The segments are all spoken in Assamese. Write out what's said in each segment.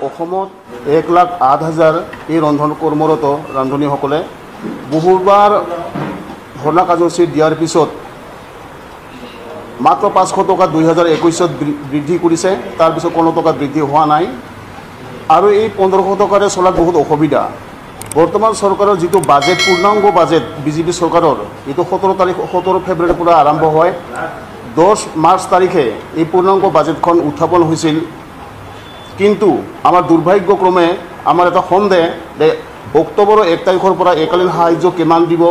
অসমত 1,08,000 এই ৰন্ধন কৰ্মৰত ৰান্ধনীসকলে বহুবাৰ ধৰ্ণা কাৰ্যসূচী দিয়াৰ পিছত মাত্ৰ 500 টকা 2021ত বৃদ্ধি কৰিছে। তাৰপিছত কোনো টকা বৃদ্ধি হোৱা নাই আৰু এই 1500 টকাৰে চলাত বহুত অসুবিধা। বৰ্তমান চৰকাৰৰ যিটো বাজেট পূৰ্ণাংগ বাজেট বিজেপি চৰকাৰৰ এইটো 17 ফেব্ৰুৱাৰীৰ পৰা আৰম্ভ হয়। 10 মাৰ্চ তাৰিখে এই পূৰ্ণাংগ বাজেটখন উত্থাপন হৈছিল। কিন্তু আমাৰ দুৰ্ভাগ্যক্ৰমে আমাৰ এটা সন্দেহ যে অক্টোবৰৰ 1 তাৰিখৰ পৰা এককালীন সাহায্য কিমান দিব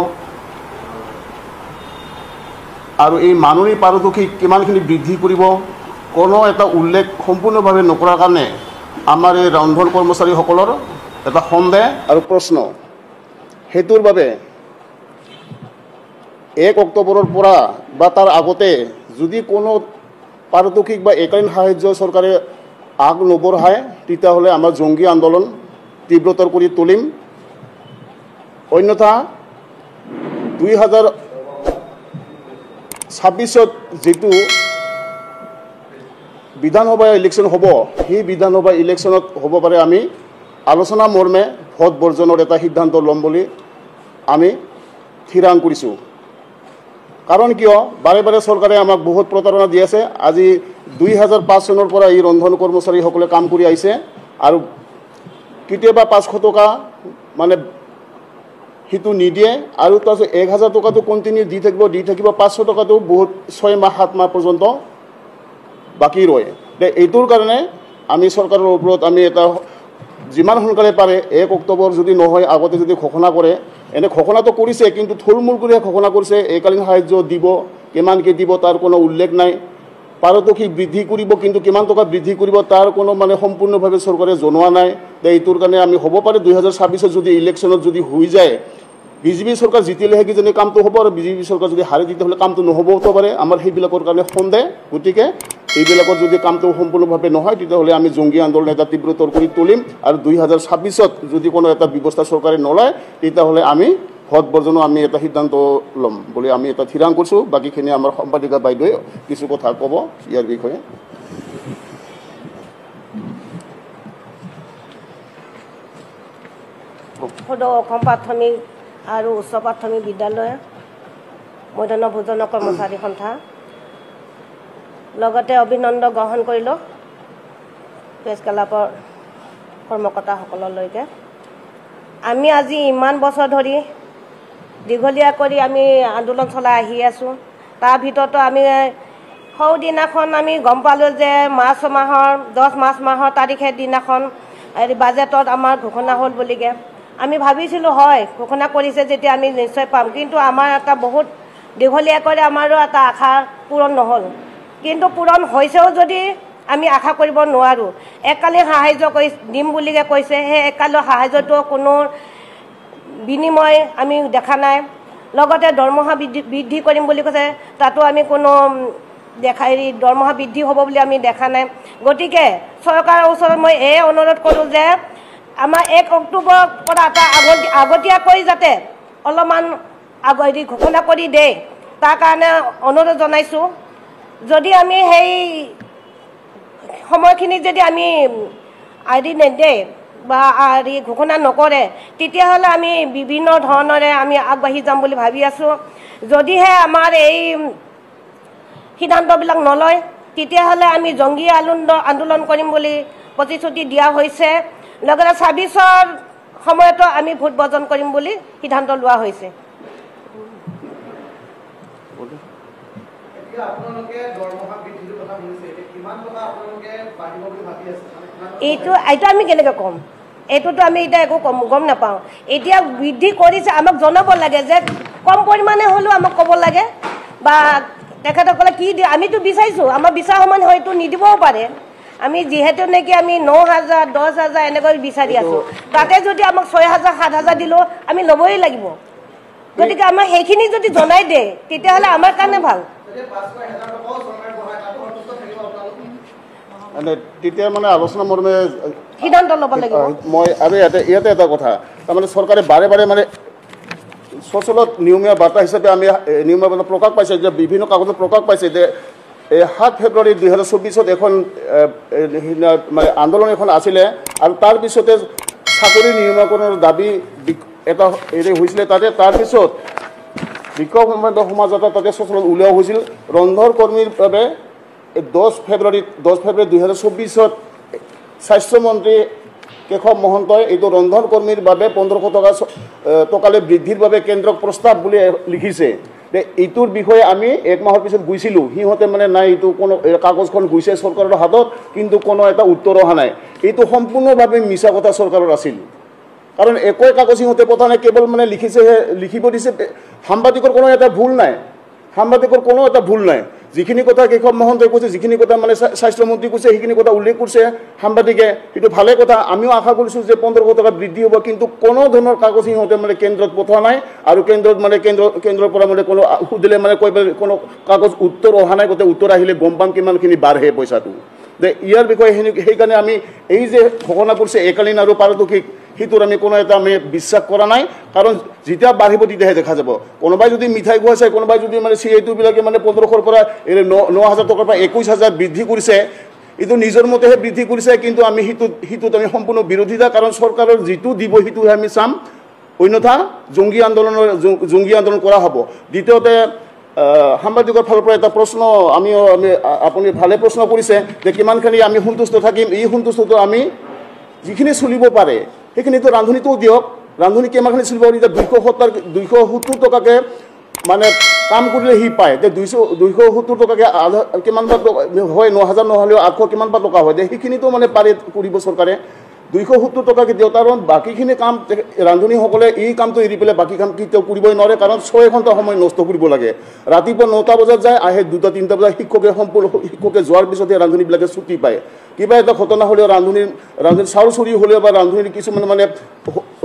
আৰু এই মাননি পাৰিতোষিক কিমানখিনি বৃদ্ধি কৰিব কোনো এটা উল্লেখ সম্পূৰ্ণভাৱে নকৰাৰ কাৰণে আমাৰ এই ৰন্ধন কৰ্মচাৰীসকলৰ এটা সন্দেহ আৰু প্ৰশ্ন। সেইটোৰ বাবে 1 অক্টোবৰৰ পৰা বা তাৰ আগতে যদি কোনো পাৰিতোষিক বা এককালীন সাহায্য চৰকাৰে আগ নবঢ়ায় তেতিয়াহ'লে আমাৰ জংগী আন্দোলন তীব্ৰতৰ কৰি তুলিম। অন্যথা 2026ত যিটো বিধানসভা ইলেকশ্যন হ'ব সেই বিধানসভা ইলেকশ্যনত হ'ব পাৰে আমি আলোচনা মৰ্মে ভোট বৰ্জনৰ এটা সিদ্ধান্ত ল'ম বুলি আমি থিৰাং কৰিছোঁ। কাৰণ কিয় বাৰে বাৰে চৰকাৰে আমাক বহুত প্ৰতাৰণা দি আছে। আজি 2005 চনৰ পৰা এই ৰন্ধন কৰ্মচাৰীসকলে কাম কৰি আহিছে আৰু কেতিয়াবা 500 টকা মানে সেইটো নিদিয়ে আৰু তাৰপিছত 1000 টকাটো কণ্টিনিউ দি থাকিব 500 টকাটো বহুত 6 মাহ 7 মাহ পৰ্যন্ত বাকী ৰয়। এইটোৰ কাৰণে আমি চৰকাৰৰ ওপৰত আমি এটা যিমান সোনকালে পাৰে 1 অক্টোবৰ যদি নহয় আগতে যদি ঘোষণা কৰে, এনে ঘোষণাটো কৰিছে কিন্তু থুলমূল কৰি ঘোষণা কৰিছে এককালীন সাহায্য দিব, কিমানকৈ দিব তাৰ কোনো উল্লেখ নাই। পাৰিতোষিক বৃদ্ধি কৰিব কিন্তু কিমান টকা বৃদ্ধি কৰিব তাৰ কোনো মানে সম্পূৰ্ণভাৱে চৰকাৰে জনোৱা নাই। এইটোৰ কাৰণে আমি হ'ব পাৰে 2026ত যদি ইলেকশ্যনত যদি হৈ যায় বিজেপি চৰকাৰ জিতিলেহে কিজানি কামটো হ'ব আৰু বিজেপি চৰকাৰ যদি হাৰে তেতিয়াহ'লে কামটো নহ'বও পাৰে। আমাৰ সেইবিলাকৰ কাৰণে সন্দেহ। গতিকে এইবিলাকৰ যদি কামটো সম্পূৰ্ণভাৱে নহয় তেতিয়াহ'লে আমি জংগী আন্দোলন এটা তীব্ৰতৰ কৰি তুলিম আৰু 2026ত যদি কোনো এটা ব্যৱস্থা চৰকাৰে নলয় তেতিয়াহ'লে আমি ভোট বৰ্জনৰ আমি এটা সিদ্ধান্ত ল'ম বুলি আমি এটা থিৰাং কৰিছোঁ। বাকীখিনি আমাৰ সম্পাদিকা বাইদেৱে কিছু কথা ক'ব ইয়াৰ বিষয়ে। সদৌ অসম প্ৰাথমিক আৰু উচ্চ প্ৰাথমিক বিদ্যালয় মধ্যাহ্ন ভোজন কৰ্মচাৰী সন্থা লগতে অভিনন্দন গ্ৰহণ কৰিলোঁ প্ৰেছ ক্লাবৰ কৰ্মকৰ্তাসকললৈকে। আমি আজি ইমান বছৰ ধৰি দীঘলীয়া কৰি আমি আন্দোলন চলাই আহি আছোঁ। তাৰ ভিতৰতো আমি সৌদিনাখন আমি গম পালোঁ যে মাৰ্চ মাহৰ 10 মাৰ্চ মাহৰ তাৰিখে দিনাখন বাজেটত আমাৰ ঘোষণা হ'ল বুলিকে আমি ভাবিছিলোঁ হয় ঘোষণা কৰিছে যেতিয়া আমি নিশ্চয় পাম। কিন্তু আমাৰ এটা বহুত দীঘলীয়া কৰি আমাৰো এটা আশা পূৰণ নহ'ল। কিন্তু পূৰণ হৈছেও যদি আমি আশা কৰিব নোৱাৰোঁ। এককালীন সাহায্য দিম বুলিকে কৈছে, সেই এককালীন সাহায্যটো কোনো বিনিময় আমি দেখা নাই। লগতে দৰমহা বৃদ্ধি কৰিম বুলি কৈছে, তাতো আমি কোনো দৰমহা বৃদ্ধি হ'ব বুলি আমি দেখা নাই। গতিকে চৰকাৰৰ ওচৰত মই এই অনুৰোধ কৰোঁ যে আমাৰ 1 অক্টোবৰৰ পৰা এটা আগতীয়াকৈ যাতে অলপমান ঘোষণা কৰি দিয়ে তাৰ কাৰণে অনুৰোধ জনাইছোঁ। যদি আমি সেই সময়খিনিত যদি আমি নিদিয়ে বা ঘোষণা নকৰে তেতিয়াহ'লে আমি বিভিন্ন ধৰণেৰে আমি আগবাঢ়ি যাম বুলি ভাবি আছোঁ। যদিহে আমাৰ এই সিদ্ধান্তবিলাক নলয় তেতিয়াহ'লে আমি জংগী আন্দোলন কৰিম বুলি প্ৰতিশ্ৰুতি দিয়া হৈছে। লগতে 26ৰ সময়তো আমি ভোট বৰ্জন কৰিম বুলি সিদ্ধান্ত লোৱা হৈছে। এইটো আমি কেনেকৈ ক'ম? এইটোতো আমি এতিয়া একো গম নাপাওঁ। এতিয়া বৃদ্ধি কৰিছে আমাক জনাব লাগে যে কম পৰিমাণে হ'লেও আমাক ক'ব লাগে বা তেখেতসকলে কি দিয়ে আমিতো বিচাৰিছোঁ। আমাৰ বিচাৰ সমান হয়তো নিদিবও পাৰে। আমি যিহেতু নেকি আমি 9,000 10,000 এনেকৈ বিচাৰি আছোঁ, তাতে যদি আমাক 6,000 7,000 দিলেও আমি ল'বই লাগিব। গতিকে আমাক সেইখিনি যদি জনাই দিয়ে তেতিয়াহ'লে আমাৰ কাৰণে ভাল। তেতিয়া মানে আলোচনা মৰ্মে সিদ্ধান্ত ল'ব লাগিব। মই আৰু ইয়াতে এটা কথা, তাৰমানে চৰকাৰে বাৰে বাৰে মানে সচলত নিয়মীয়া বাৰ্তা হিচাপে আমি নিয়মীয়া প্ৰকাশ পাইছে যে বিভিন্ন কাগজত প্ৰকাশ পাইছে যে 7 ফেব্ৰুৱাৰী 2024 এখন মানে আন্দোলন এখন আছিলে আৰু তাৰপিছতে চাকৰি নিয়মীকৰণৰ দাবী এটা হৈছিলে তাতে তাৰপিছত বিক্ষোভ সমাজ এটা তাতে চচলত উলিওৱা হৈছিল ৰন্ধন কৰ্মীৰ বাবে 10 ফেব্ৰুৱাৰী 2024 স্বাস্থ্যমন্ত্ৰী কেশৱ মহন্তই এইটো ৰন্ধন কৰ্মীৰ বাবে 1500 টকালৈ বৃদ্ধিৰ বাবে কেন্দ্ৰক প্ৰস্তাৱ বুলি লিখিছে এইটোৰ বিষয়ে আমি এক মাহৰ পিছত গৈছিলোঁ সিহঁতে মানে নাই এইটো কোনো কাগজখন গৈছে চৰকাৰৰ হাতত কিন্তু কোনো এটা উত্তৰ অহা নাই এইটো সম্পূৰ্ণভাৱে মিছা কথা চৰকাৰৰ আছিল কাৰণ একোই কাগজ সিহঁতে পঠা নাই কেৱল মানে লিখিব দিছে সাংবাদিকৰ কোনো এটা ভুল নাই যিখিনি কথা কেশৱ মহন্তই কৈছে যিখিনি কথা মানে স্বাস্থ্যমন্ত্ৰী কৈছে সেইখিনি কথা উল্লেখ কৰিছে সাংবাদিকে সেইটো ভালে কথা আমিও আশা কৰিছোঁ যে 1500 টকা বৃদ্ধি হ'ব কিন্তু কোনো ধৰণৰ কাগজ সিহঁতে মানে কেন্দ্ৰত পঠোৱা নাই আৰু কেন্দ্ৰত মানে কেন্দ্ৰৰ পৰা মানে কোনো সুধিলে মানে কোনো কাগজ উত্তৰ অহা নাই গোটেই উত্তৰ আহিলে গম পাম কিমানখিনি বাঢ়ে পইচাটো যে ইয়াৰ বিষয়ে সেইকাৰণে আমি এই যে ঘটনা কৰিছে একালীন আৰু পাৰিতোষিক সেইটোৰ আমি কোনো এটা আমি বিশ্বাস কৰা নাই কাৰণ যেতিয়া বাঢ়িব তেতিয়াহে দেখা যাব কোনোবাই যদি মিঠাই খুৱাইছে কোনোবাই যদি মানে চিএইটোবিলাকে মানে 1500ৰ পৰা 9000 টকাৰ পৰা 21000 বৃদ্ধি কৰিছে এইটো নিজৰ মতেহে বৃদ্ধি কৰিছে কিন্তু আমি সেইটোত আমি সম্পূৰ্ণ বিৰোধিতা কাৰণ চৰকাৰৰ যিটো দিব সেইটোহে আমি চাম অন্যথা জংগী আন্দোলন কৰা হ'ব দ্বিতীয়তে সাংবাদিকৰ ফালৰ পৰা এটা প্ৰশ্ন আপুনি ভালে প্ৰশ্ন কৰিছে যে কিমানখিনি আমি সন্তুষ্ট থাকিম এই সন্তুষ্টটো আমি যিখিনি চলিব পাৰে সেইখিনিতো ৰান্ধনীটোও দিয়ক ৰান্ধনী কিমানখিনি চলিব এতিয়া 270 টকাকৈ মানে কাম কৰিলে সি পায় এতিয়া 270 টকাকৈ কিমান বা হয় 9000 নহ'লেও 800 কিমান বা টকা হয় সেইখিনিতো মানে পাৰে কৰিব চৰকাৰে 270 টকাকৈ দিয়ক কাৰণ বাকীখিনি কাম ৰান্ধনীসকলে এই কামটো এৰি পেলাই বাকী কাম কেতিয়াও কৰিবই নোৱাৰে কাৰণ 6 ঘণ্টা সময় নষ্ট কৰিব লাগে ৰাতিপুৱা 9টা বজাত যায় আহে 2টা-3টা বজাত শিক্ষকে যোৱাৰ পিছতে ৰান্ধনীবিলাকে ছুটি পায় কিবা এটা ঘটনা হ'লেও ৰান্ধনীৰ চাউল চুৰি হ'লেও বা ৰান্ধনীৰ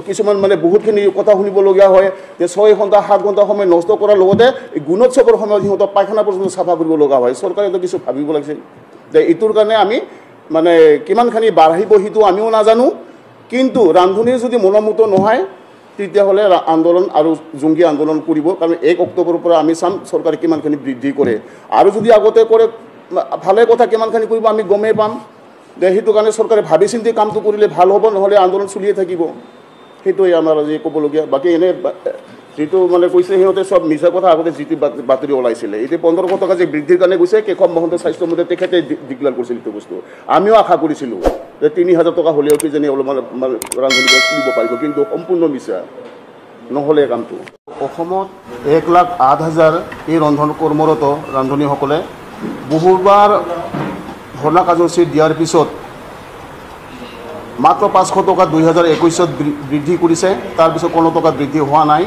কিছুমান মানে বহুতখিনি কথা শুনিবলগীয়া হয় যে 6 ঘণ্টা 7 ঘণ্টা সময় নষ্ট কৰাৰ লগতে গুণোৎসৱৰ সময়ত সিহঁতৰ পায়খানা পৰ্যন্ত চাফা কৰিব লগা হয় চৰকাৰেতো কিছু ভাবিব লাগিছিল যে এইটোৰ কাৰণে আমি মানে কিমানখিনি বাঢ়িব সেইটো আমিও নাজানো কিন্তু ৰান্ধনীৰ যদি মনোমত নহয় তেতিয়াহ'লে আন্দোলন আৰু জংগী আন্দোলন কৰিব কাৰণ 1 অক্টোবৰৰ পৰা আমি চাম চৰকাৰে কিমানখিনি বৃদ্ধি কৰে আৰু যদি আগতে কৰে ভালে কথা কিমানখিনি কৰিব আমি গমেই পাম যে সেইটো কাৰণে চৰকাৰে ভাবি চিন্তি কামটো কৰিলে ভাল হ'ব নহ'লে আন্দোলন চলিয়ে থাকিব সেইটোৱে আমাৰ আজি ক'বলগীয়া বাকী এনে যিটো মানে কৈছে সিহঁতে চব মিছা কথা আগতে যিটো বাতৰি ওলাইছিলে এতিয়া 1500 টকা যে বৃদ্ধিৰ কাৰণে গৈছে কেশৱ মহন্ত স্বাস্থ্যমন্ত্ৰী তেখেতে ডিক্লেয়াৰ কৰিছিল এইটো বস্তু আমিও আশা কৰিছিলোঁ যে 3000 টকা হ'লেও কিজানি অলপমান ৰান্ধনীবিলাক চলিব পাৰিব কিন্তু সম্পূৰ্ণ মিছা নহ'লে কামটো অসমত 1,08,000 এই ৰন্ধন কৰ্মৰত ৰান্ধনীসকলে বহুবাৰ ধৰ্ণা কাৰ্যসূচী দিয়াৰ পিছত মাত্ৰ 500 টকা 2021ত বৃদ্ধি কৰিছে তাৰপিছত কোনো টকা বৃদ্ধি হোৱা নাই